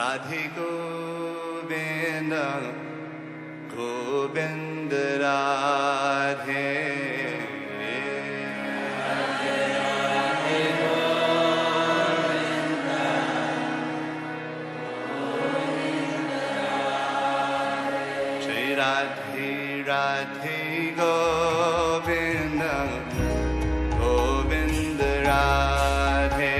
राधे गोविंद गोविंद राधे राधे राधे गोविंद गोविंद राधे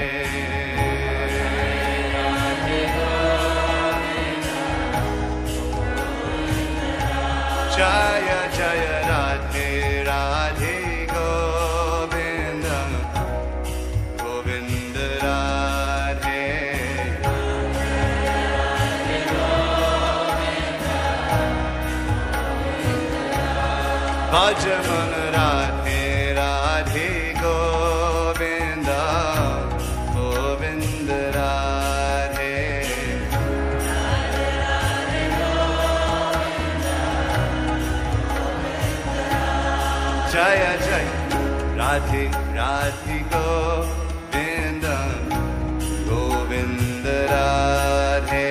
जय जय राधे राधे गोविंद गोविंद राधे भज मन राधे राधे गोविंद गोविंद राधे जय जय Radhe Radhe Govind Govind Radhe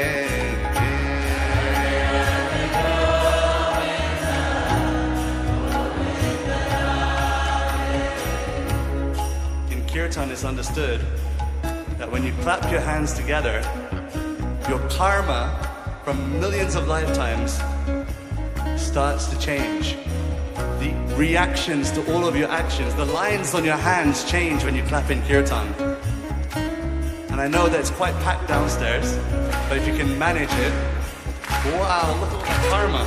Kirtan is understood that when you clap your hands together, your karma from millions of lifetimes starts to change. The reactions to all of your actions, the lines on your hands change when you clap in Kirtan. And I know that it's quite packed downstairs, but if you can manage it, wow, look at all that karma.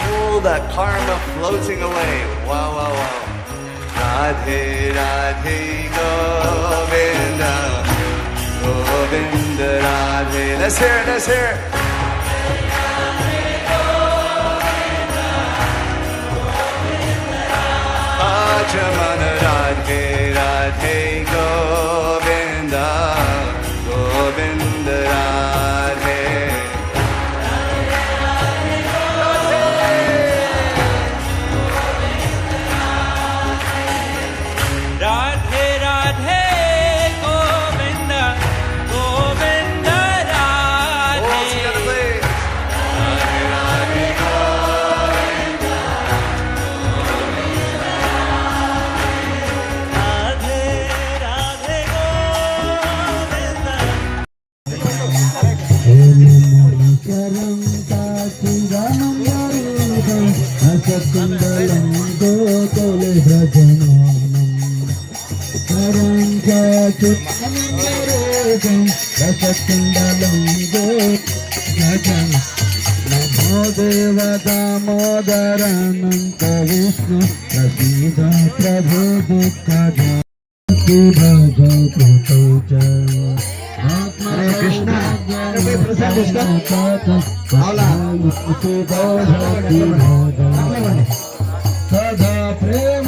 All that karma floating away. Wow, wow, wow. Radhe Radhe Govinda Govinda Radhe. Let's hear it, let's hear it. Ajamana Radhe Radhe Govinda Govinda Radhe. Radhe Radhe Govinda Govinda Radhe. All together, please. Radhe Radhe Govinda Radhe Radhe Govinda. नमो देव दामोदरानंत विष्णु प्रसीद प्रभु दुःख हरे कृष्ण सदा प्रेम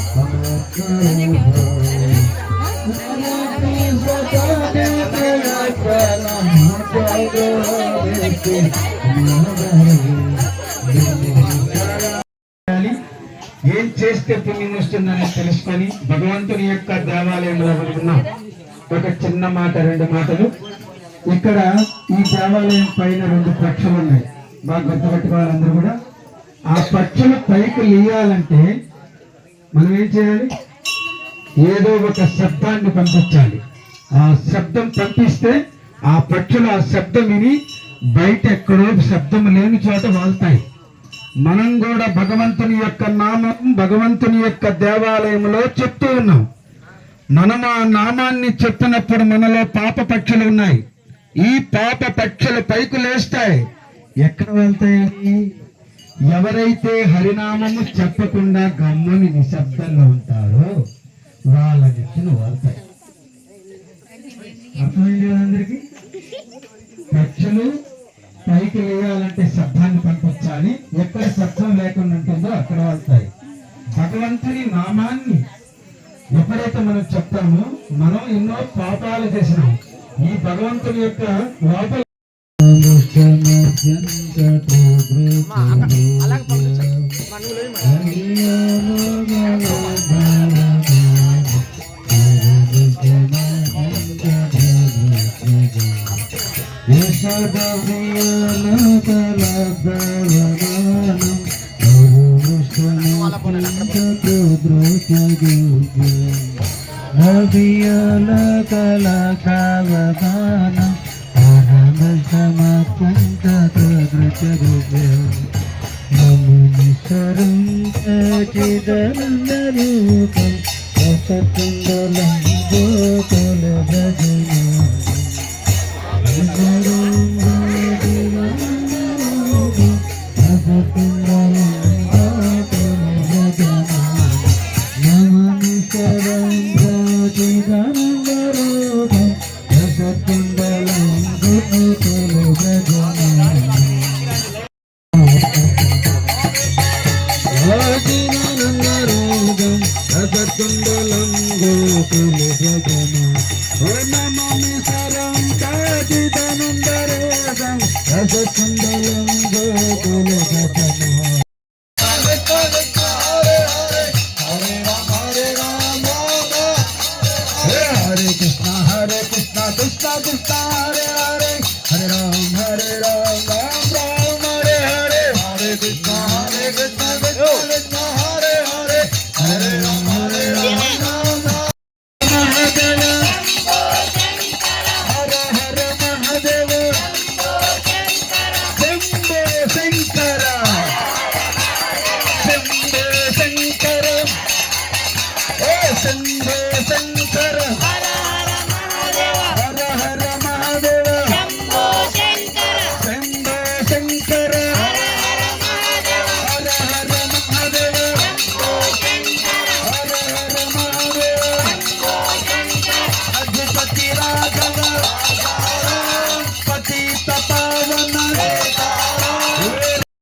भक्ति सकामे ఏం చేస్తే పుణ్యం వస్తుందని తెలుసుకొని భగవంతుని యొక్క దేవాలయంలో ఉన్న ఒక చిన్న మాట, రెండు మాటలు. ఇక్కడ ఈ దేవాలయం పైన రెండు పక్షులు ఉన్నాయి, బాగా గుర్తుపెట్టి వాళ్ళందరూ కూడా. ఆ పక్షులు పైకి లేయాలంటే మనం ఏం చేయాలి? ఏదో ఒక శబ్దాన్ని పంపించాలి. ఆ శబ్దం పంపిస్తే ఆ పక్షులు ఆ శబ్దం విని బయట ఎక్కడో శబ్దం లేని చోట వాళ్తాయి. మనం కూడా భగవంతుని యొక్క నామం భగవంతుని యొక్క దేవాలయంలో చెప్తూ ఉన్నాం. మనం ఆ నామాన్ని చెప్పినప్పుడు మనలో పాప పక్షులు ఉన్నాయి. ఈ పాప పక్షులు పైకి లేస్తాయి. ఎక్కడ వెళ్తాయి? ఎవరైతే హరినామము చెప్పకుండా గమ్ముని నిశ్శబ్దంగా ఉంటారో వాళ్ళ నెత్తిన వాళ్తాయి. అర్థమైంది కదా అందరికి? పక్షులు పైకి లేయాలంటే శబ్దాన్ని పంపించాలి. ఎక్కడ శబ్దం లేకుండా ఉంటుందో అక్కడ వాళ్తాయి. భగవంతుని నామాన్ని ఎప్పుడైతే మనం చెప్తామో మనం ఎన్నో పాపాలు చేసినాం. ఈ భగవంతుని యొక్క లోపల అలాగే Krishna, Hare Krishna, Krishna Krishna,